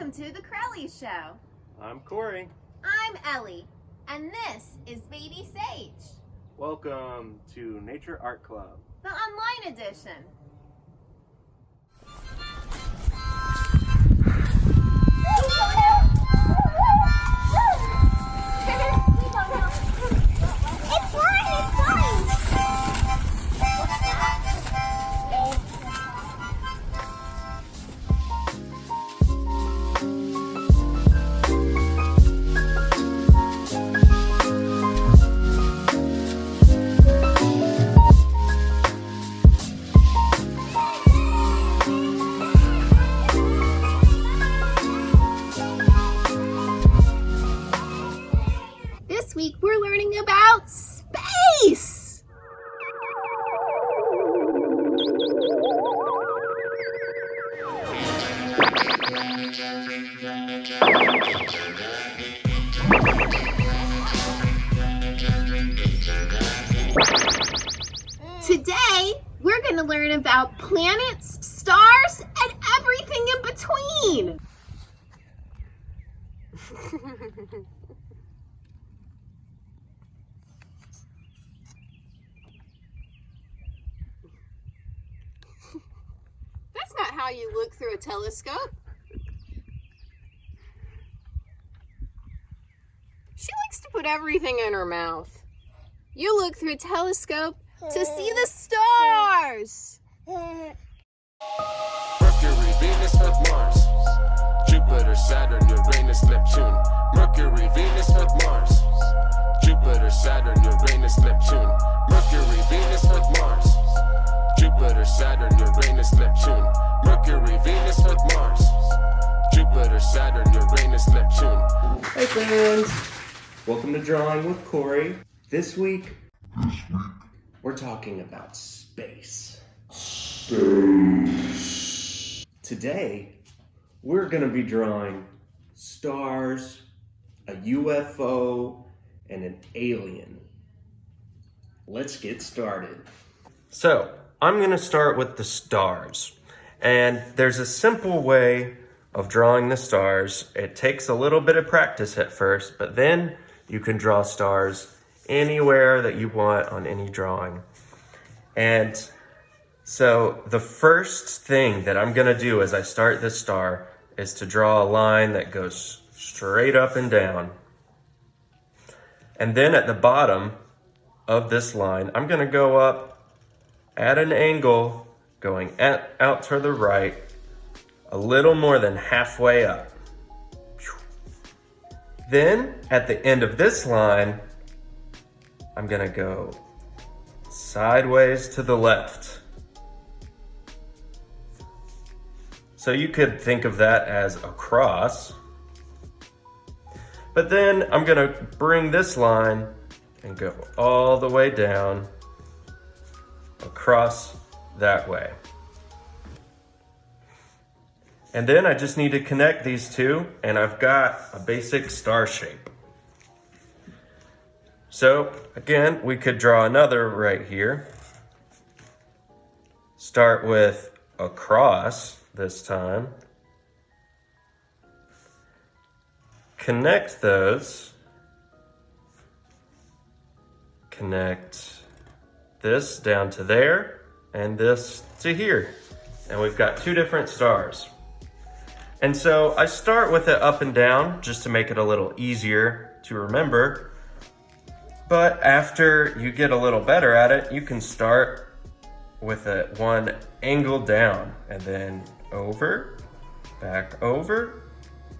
Welcome to the Corelli Show. I'm Corey. I'm Ellie, and this is Baby Sage. Welcome to Nature Art Club, the online edition. This week we're learning about space. Today we're going to learn about planets, stars, and everything in between. That's not how you look through a telescope. She likes to put everything in her mouth. You look through a telescope to see the stars. Mercury, Venus, Earth, Mars, Jupiter, Saturn, Uranus, Neptune. Mercury, Venus, Earth, Mars, Jupiter, Saturn, Uranus, Neptune. Mercury, Venus, Earth, Mars, Jupiter, Saturn, Uranus, Neptune. Mercury, Venus, Earth, Mars, Jupiter, Saturn, Uranus, Neptune. Hey friends, welcome to Drawing with Corey. This week, we're talking about space. Today, we're going to be drawing stars, a UFO, and an alien. Let's get started. So, I'm going to start with the stars. And there's a simple way of drawing the stars. It takes a little bit of practice at first, but then you can draw stars anywhere that you want on any drawing. And so the first thing that I'm going to do as I start this star is to draw a line that goes straight up and down. And then at the bottom of this line, I'm going to go up at an angle going out to the right, a little more than halfway up. Then at the end of this line, I'm going to go sideways to the left. So you could think of that as a cross. But then I'm going to bring this line and go all the way down across that way. And then I just need to connect these two, and I've got a basic star shape. So again, we could draw another right here. Start with a cross this time. Connect those. Connect this down to there and this to here. And we've got two different stars. And so I start with it up and down just to make it a little easier to remember. But after you get a little better at it, you can start with it one angle down and then over, back over,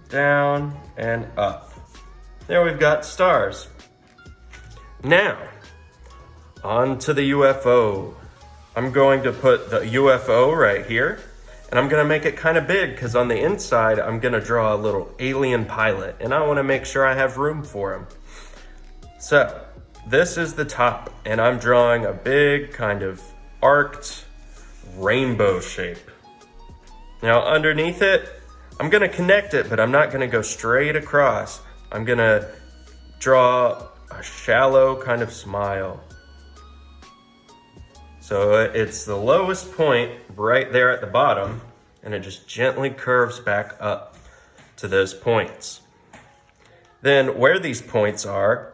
down, and up. There we've got stars. Now, on to the UFO. I'm going to put the UFO right here, and I'm gonna make it kind of big because on the inside, I'm gonna draw a little alien pilot, and I wanna make sure I have room for him. So, this is the top, and I'm drawing a big kind of arced rainbow shape. Now underneath it, I'm gonna connect it, but I'm not gonna go straight across. I'm gonna draw a shallow kind of smile. So it's the lowest point right there at the bottom, and it just gently curves back up to those points. Then where these points are,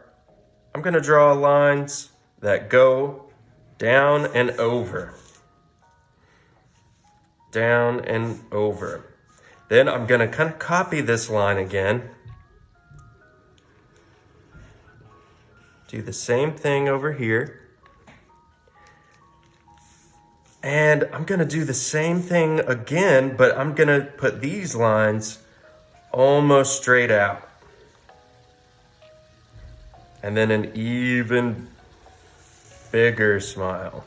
I'm going to draw lines that go down and over. Down and over. Then I'm going to kind of copy this line again. Do the same thing over here. And I'm going to do the same thing again, but I'm going to put these lines almost straight out. And then an even bigger smile.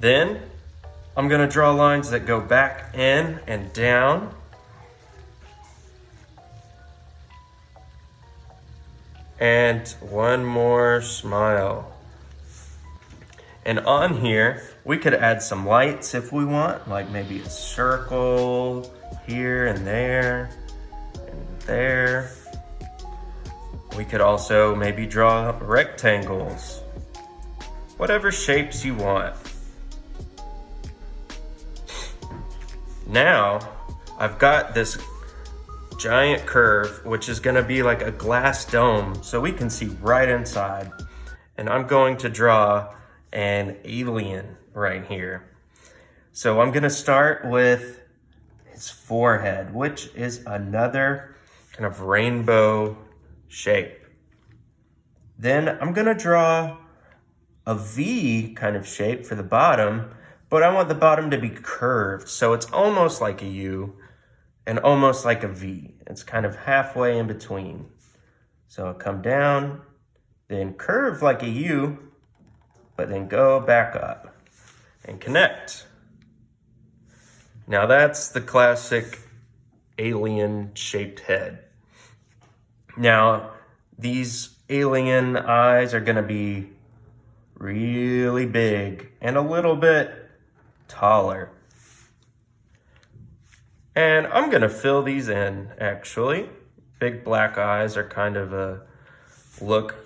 Then I'm going to draw lines that go back in and down. And one more smile. And on here, we could add some lights if we want, like maybe a circle here and there and there. We could also maybe draw rectangles, whatever shapes you want. Now, I've got this giant curve, which is gonna be like a glass dome, so we can see right inside. And I'm going to draw an alien right here. So I'm gonna start with his forehead, which is another kind of rainbow shape. Then I'm gonna draw a V kind of shape for the bottom, but I want the bottom to be curved, so it's almost like a U and almost like a V. It's kind of halfway in between. So I'll come down, then curve like a U, but then go back up and connect. Now that's the classic alien shaped head. Now these alien eyes are gonna be really big and a little bit taller. And I'm gonna fill these in, actually. Big black eyes are kind of a look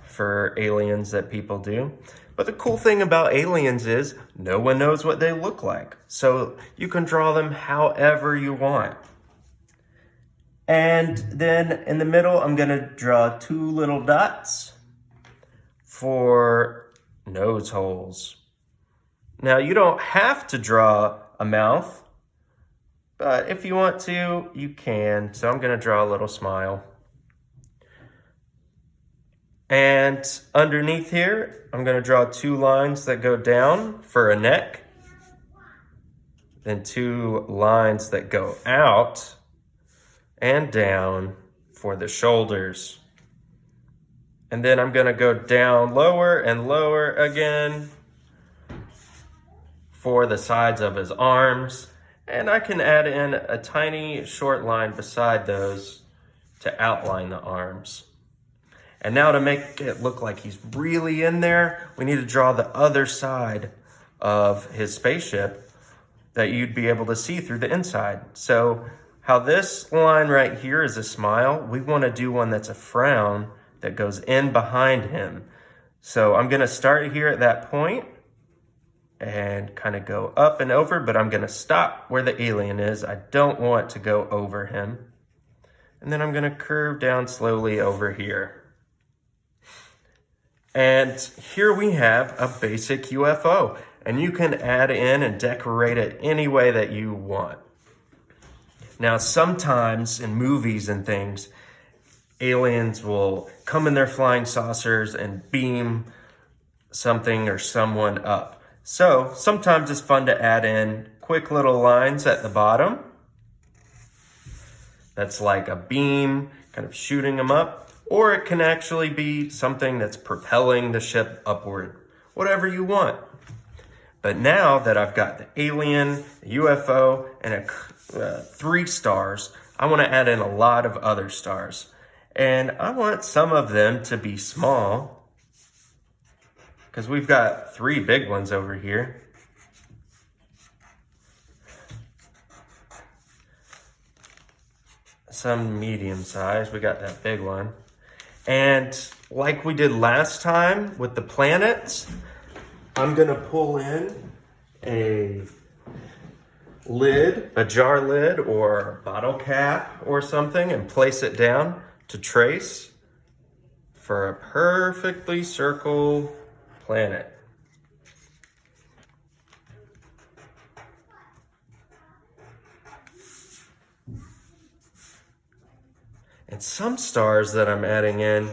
for aliens that people do. But the cool thing about aliens is no one knows what they look like. So you can draw them however you want. And then in the middle, I'm gonna draw two little dots for nose holes. Now you don't have to draw a mouth, but if you want to, you can. So I'm gonna draw a little smile. And underneath here, I'm gonna draw two lines that go down for a neck. Then two lines that go out and down for the shoulders. And then I'm gonna go down lower and lower again for the sides of his arms. And I can add in a tiny short line beside those to outline the arms. And now to make it look like he's really in there, we need to draw the other side of his spaceship that you'd be able to see through the inside. So how this line right here is a smile, we want to do one that's a frown that goes in behind him. So I'm going to start here at that point and kind of go up and over, but I'm going to stop where the alien is. I don't want to go over him. And then I'm going to curve down slowly over here. And here we have a basic UFO, and you can add in and decorate it any way that you want. Now, sometimes in movies and things, aliens will come in their flying saucers and beam something or someone up. So sometimes it's fun to add in quick little lines at the bottom. That's like a beam kind of shooting them up. Or it can actually be something that's propelling the ship upward. Whatever you want. But now that I've got the alien, the UFO, and 3 stars, I want to add in a lot of other stars. And I want some of them to be small, because we've got 3 big ones over here. Some medium size, we got that big one. And like we did last time with the planets, I'm gonna pull in a lid, a jar lid or bottle cap or something, and place it down to trace for a perfectly circle planet. And some stars that I'm adding in,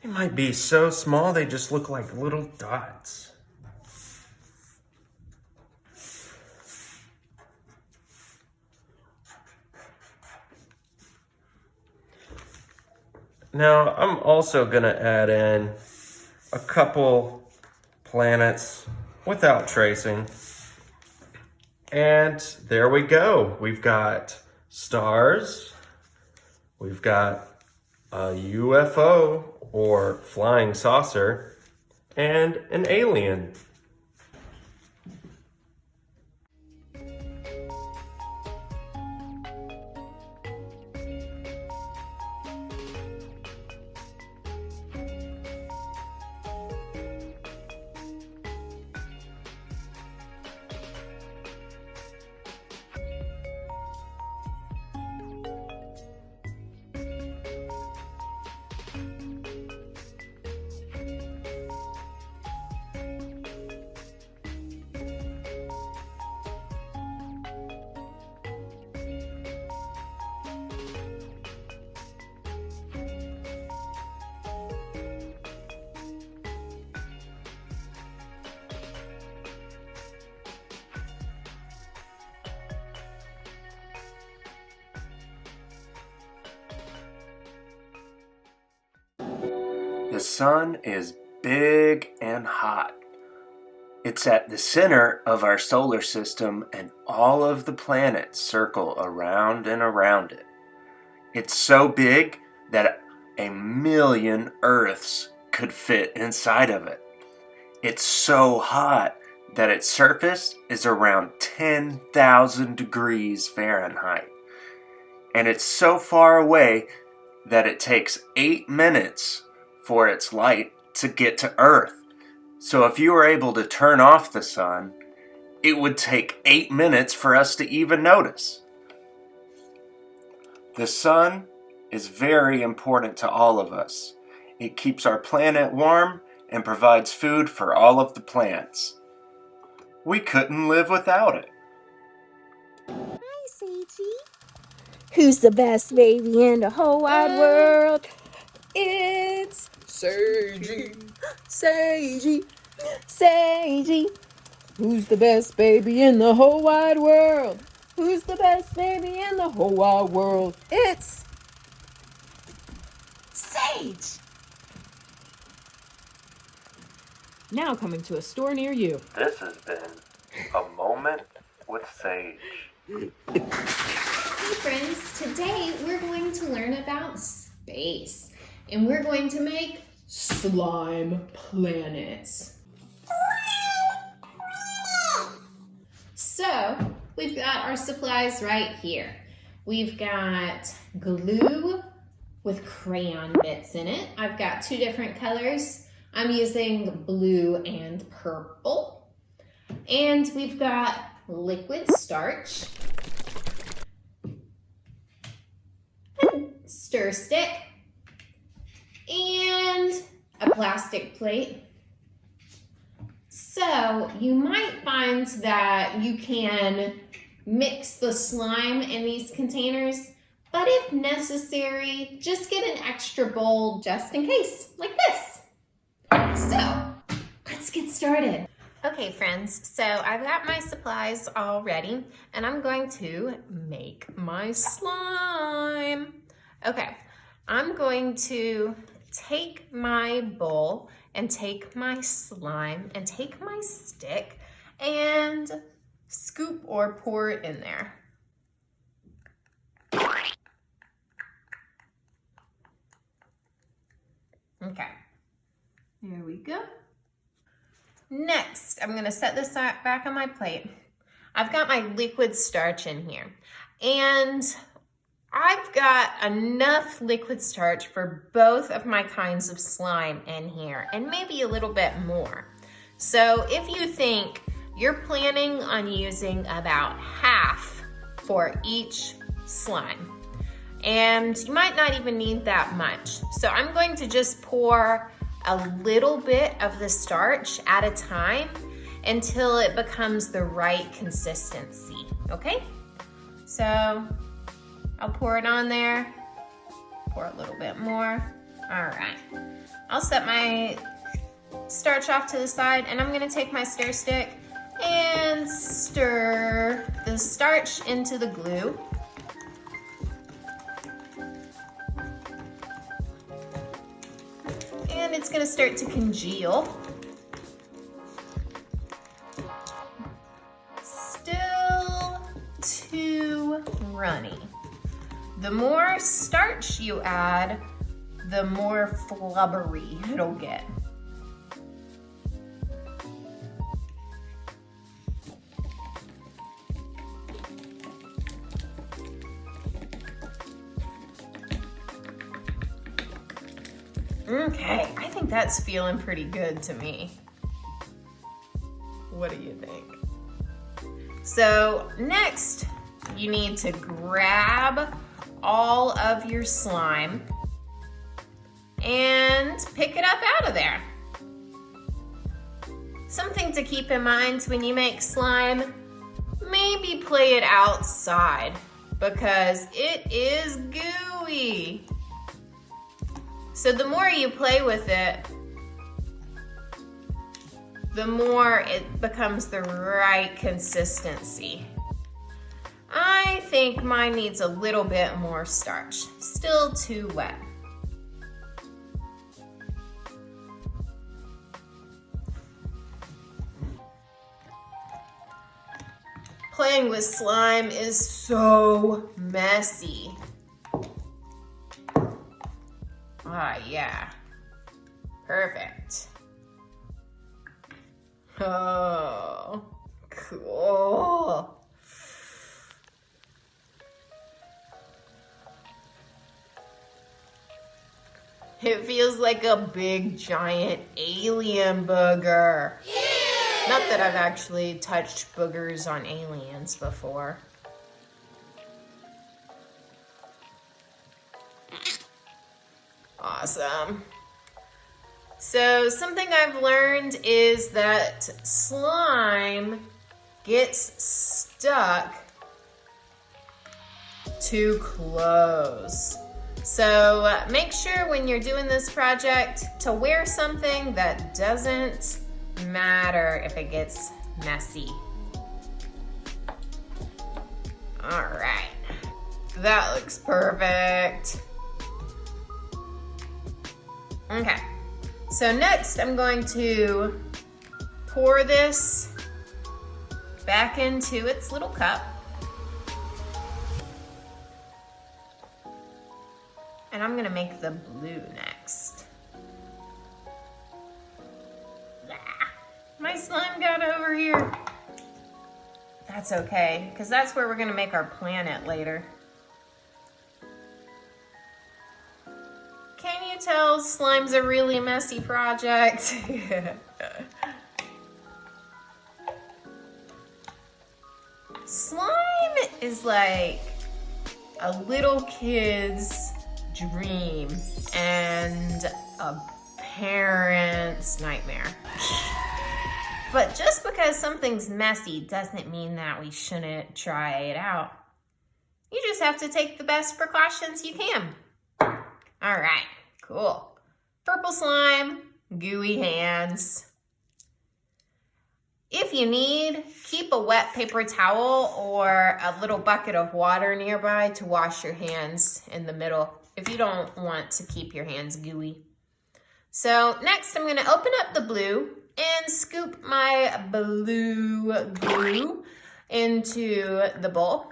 they might be so small they just look like little dots. Now, I'm also going to add in a couple planets without tracing. And there we go. We've got stars. We've got a UFO or flying saucer and an alien. The sun is big and hot. It's at the center of our solar system, and all of the planets circle around and around it. It's so big that 1,000,000 Earths could fit inside of it. It's so hot that its surface is around 10,000 degrees Fahrenheit. And it's so far away that it takes 8 minutes for its light to get to Earth. So if you were able to turn off the sun, it would take 8 minutes for us to even notice. The sun is very important to all of us. It keeps our planet warm and provides food for all of the plants. We couldn't live without it. Hi, Sagey. Who's the best baby in the whole wide world? It's Sagey. Sagey. Sagey. Who's the best baby in the whole wide world? Who's the best baby in the whole wide world? It's Sage. Now coming to a store near you. This has been A Moment with Sage. Hey friends, today we're going to learn about space, and we're going to make slime planets. So, we've got our supplies right here. We've got glue with crayon bits in it. I've got 2 different colors. I'm using blue and purple. And we've got liquid starch, stir stick, and a plastic plate. So you might find that you can mix the slime in these containers, but if necessary, just get an extra bowl just in case, like this. So let's get started. Okay friends, so I've got my supplies all ready, and I'm going to make my slime. Okay, I'm going to take my bowl and take my slime and take my stick and scoop or pour it in there. Okay, there we go. Next, I'm gonna set this back on my plate. I've got my liquid starch in here, and I've got enough liquid starch for both of my kinds of slime in here, and maybe a little bit more. So if you think you're planning on using about half for each slime. And you might not even need that much. So I'm going to just pour a little bit of the starch at a time until it becomes the right consistency, okay? So I'll pour it on there, pour a little bit more. All right, I'll set my starch off to the side, and I'm gonna take my stir stick and stir the starch into the glue. And it's gonna start to congeal. Still too runny. The more starch you add, the more flubbery it'll get. Okay, I think that's feeling pretty good to me. What do you think? So next, you need to grab all of your slime and pick it up out of there. Something to keep in mind when you make slime, maybe play it outside because it is gooey. So the more you play with it, the more it becomes the right consistency. I think mine needs a little bit more starch. Still too wet. Playing with slime is so messy. Ah, yeah. Perfect. Oh, cool. It feels like a big giant alien booger. Yeah! Not that I've actually touched boogers on aliens before. Awesome. So something I've learned is that slime gets stuck too close. So make sure when you're doing this project to wear something that doesn't matter if it gets messy. All right, that looks perfect. Okay, so next I'm going to pour this back into its little cup. And I'm gonna make the blue next. My slime got over here. That's okay, because that's where we're gonna make our planet later. Can you tell slime's a really messy project? Slime is like a little kid's dream and a parent's nightmare. But just because something's messy doesn't mean that we shouldn't try it out. You just have to take the best precautions you can. All right, cool. Purple slime, gooey hands. If you need, keep a wet paper towel or a little bucket of water nearby to wash your hands in the middle if you don't want to keep your hands gooey. So next I'm gonna open up the blue and scoop my blue glue into the bowl.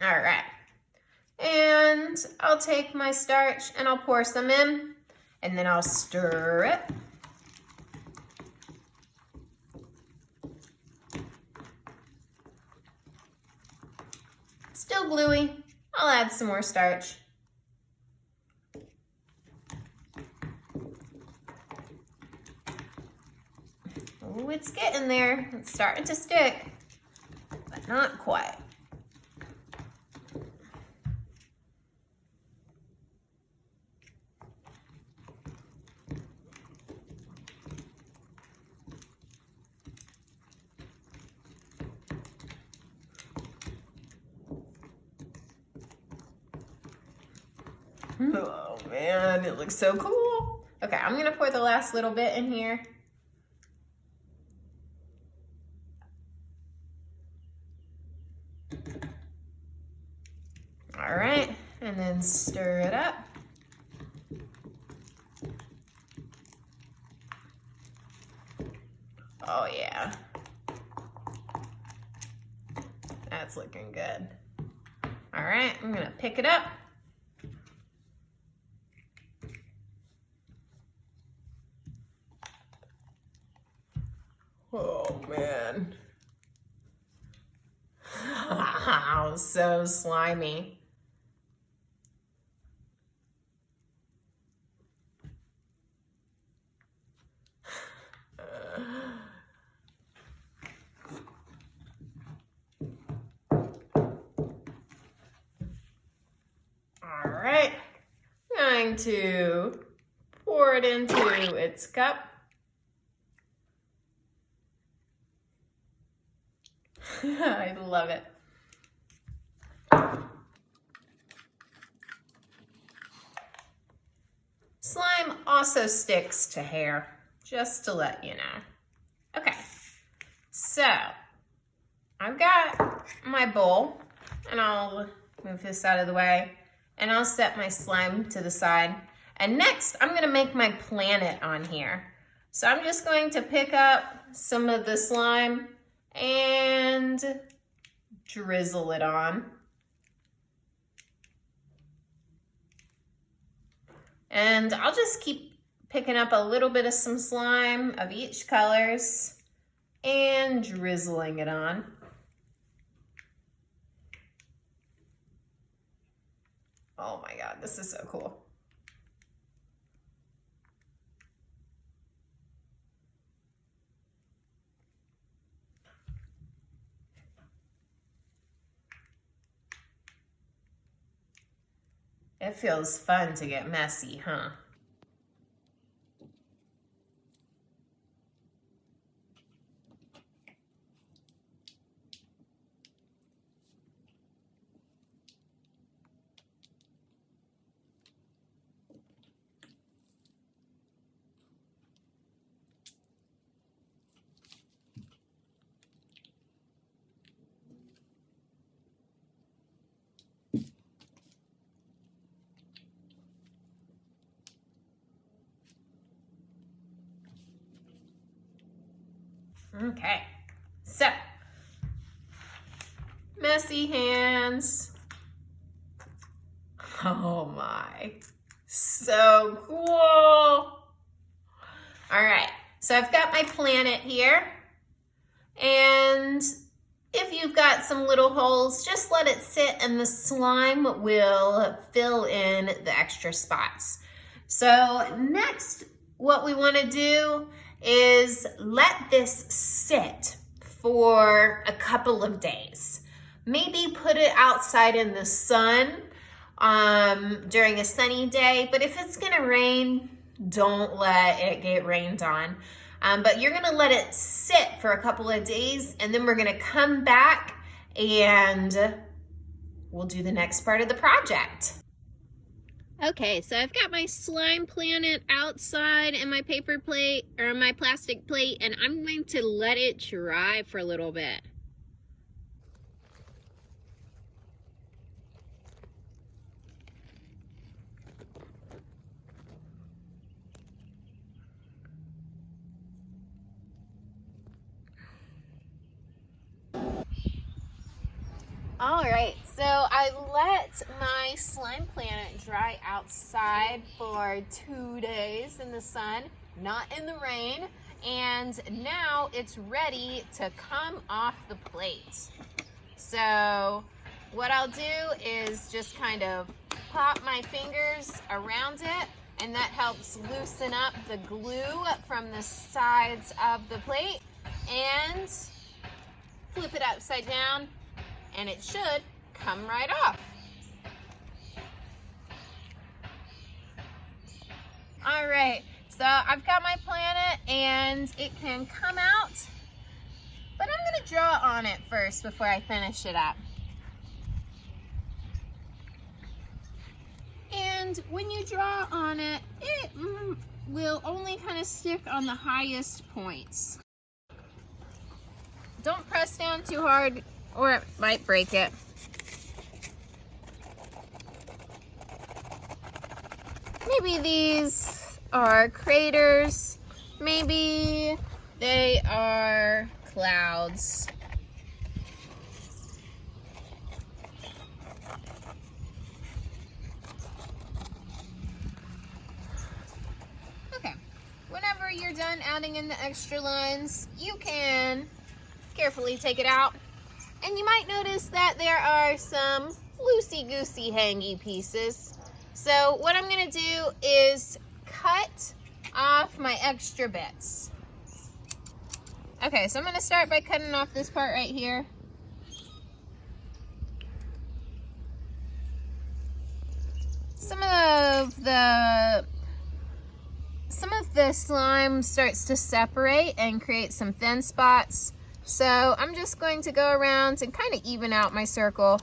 All right, and I'll take my starch and I'll pour some in, and then I'll stir it. Still gluey. I'll add some more starch. Oh, it's getting there. It's starting to stick, but not quite. Oh man, it looks so cool. Okay, I'm gonna pour the last little bit in here. All right, and then stir it up. Oh yeah. That's looking good. All right, I'm gonna pick it up. Oh man. Wow, so slimy. All right, I'm going to pour it into its cup. I love it. Slime also sticks to hair, just to let you know. Okay, so I've got my bowl, and I'll move this out of the way, and I'll set my slime to the side. And next, I'm gonna make my planet on here. So I'm just going to pick up some of the slime and drizzle it on. And I'll just keep picking up a little bit of some slime of each colors and drizzling it on. Oh my God, this is so cool. It feels fun to get messy, huh? Okay, so messy hands. Oh my, so cool. All right, so I've got my planet here, and if you've got some little holes, just let it sit and the slime will fill in the extra spots. So next, what we want to do is let this sit for a couple of days. Maybe put it outside in the sun during a sunny day, but if it's gonna rain, don't let it get rained on. But you're gonna let it sit for a couple of days, and then we're gonna come back and we'll do the next part of the project. Okay, so I've got my slime planet outside in my paper plate, or my plastic plate, and I'm going to let it dry for a little bit. All right, so I let my slime planet dry outside for 2 days in the sun, not in the rain, and now it's ready to come off the plate. So what I'll do is just kind of pop my fingers around it and that helps loosen up the glue from the sides of the plate. And flip it upside down, and it should come right off. All right, so I've got my planet and it can come out, but I'm gonna draw on it first before I finish it up. And when you draw on it, it will only kind of stick on the highest points. Don't press down too hard or it might break it. Maybe these are craters. Maybe they are clouds. Okay, whenever you're done adding in the extra lines, you can carefully take it out. And you might notice that there are some loosey-goosey hangy pieces. So what I'm gonna do is cut off my extra bits. Okay, so I'm gonna start by cutting off this part right here. Some of the slime starts to separate and create some thin spots. So I'm just going to go around and kind of even out my circle.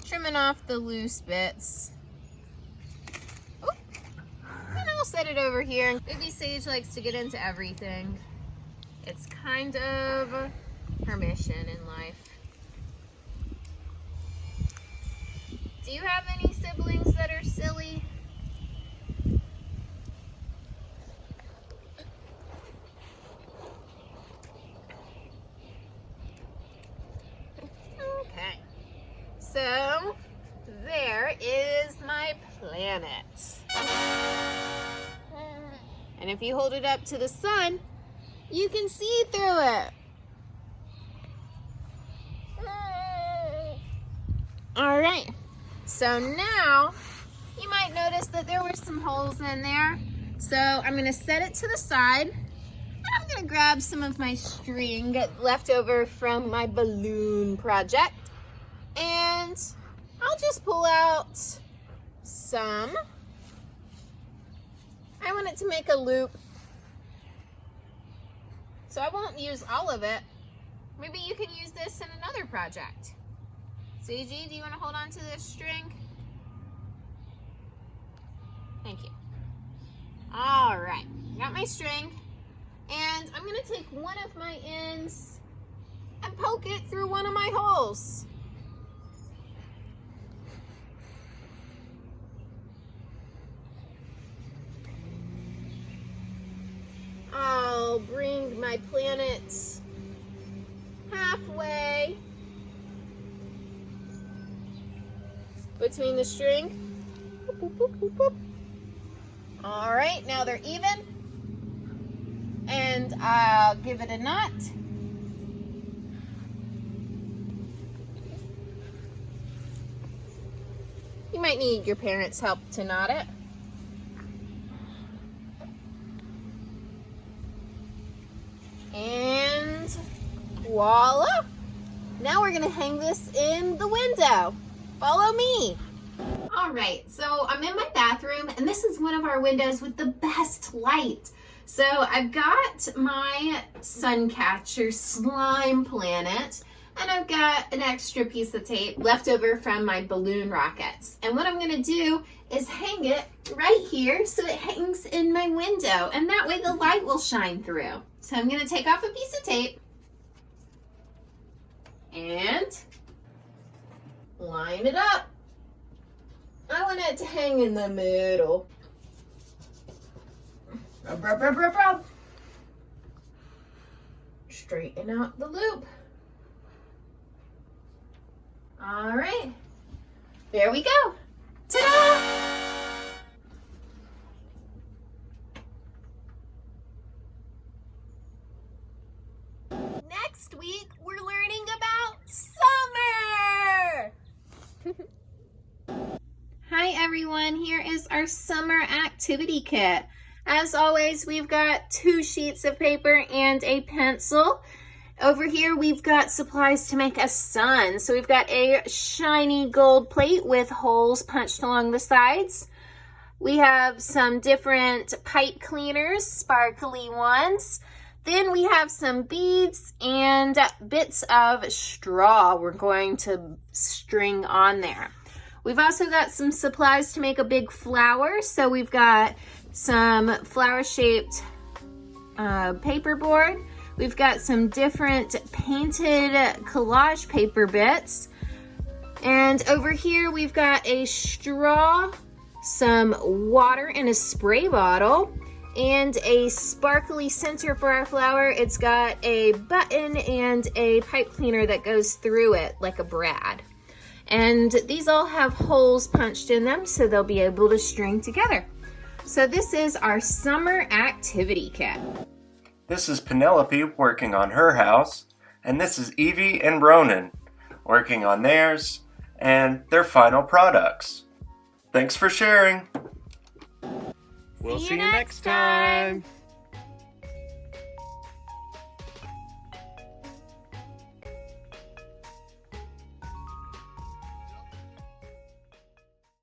Trimming off the loose bits. Ooh. And I'll set it over here. Baby Sage likes to get into everything. It's kind of her mission in life. Do you have any siblings that are silly? Okay. So, there is my planet. And if you hold it up to the sun, you can see through it. All right. So now, you might notice that there were some holes in there. So I'm gonna set it to the side. And I'm gonna grab some of my string left over from my balloon project. And I'll just pull out some. I want it to make a loop. So I won't use all of it. Maybe you can use this in another project. CG, do you want to hold on to this string? Thank you. All right, got my string. And I'm gonna take one of my ends and poke it through one of my holes. I'll bring my planet halfway between the string. Boop, boop, boop, boop. All right, now they're even. And I'll give it a knot. You might need your parents' help to knot it. And voila! Now we're gonna hang this in the window. Follow me. All right, so I'm in my bathroom and this is one of our windows with the best light. So I've got my sun catcher slime planet and I've got an extra piece of tape left over from my balloon rockets. And what I'm gonna do is hang it right here so it hangs in my window and that way the light will shine through. So I'm gonna take off a piece of tape and line it up. I want it to hang in the middle. Rub, rub, rub, rub, rub. Straighten out the loop. All right, there we go. Ta-da! Next week, we're learning about summer. everyone, here is our summer activity kit. As always, we've got 2 sheets of paper and a pencil. Over here, we've got supplies to make a sun. So we've got a shiny gold plate with holes punched along the sides. We have some different pipe cleaners, sparkly ones. Then we have some beads and bits of straw we're going to string on there. We've also got some supplies to make a big flower. So we've got some flower-shaped paperboard. We've got some different painted collage paper bits. And over here we've got a straw, some water in a spray bottle, and a sparkly center for our flower. It's got a button and a pipe cleaner that goes through it like a brad. And these all have holes punched in them so they'll be able to string together. So this is our summer activity kit. This is Penelope working on her house, and this is Evie and Ronan working on theirs and their final products. Thanks for sharing. We'll see you next time.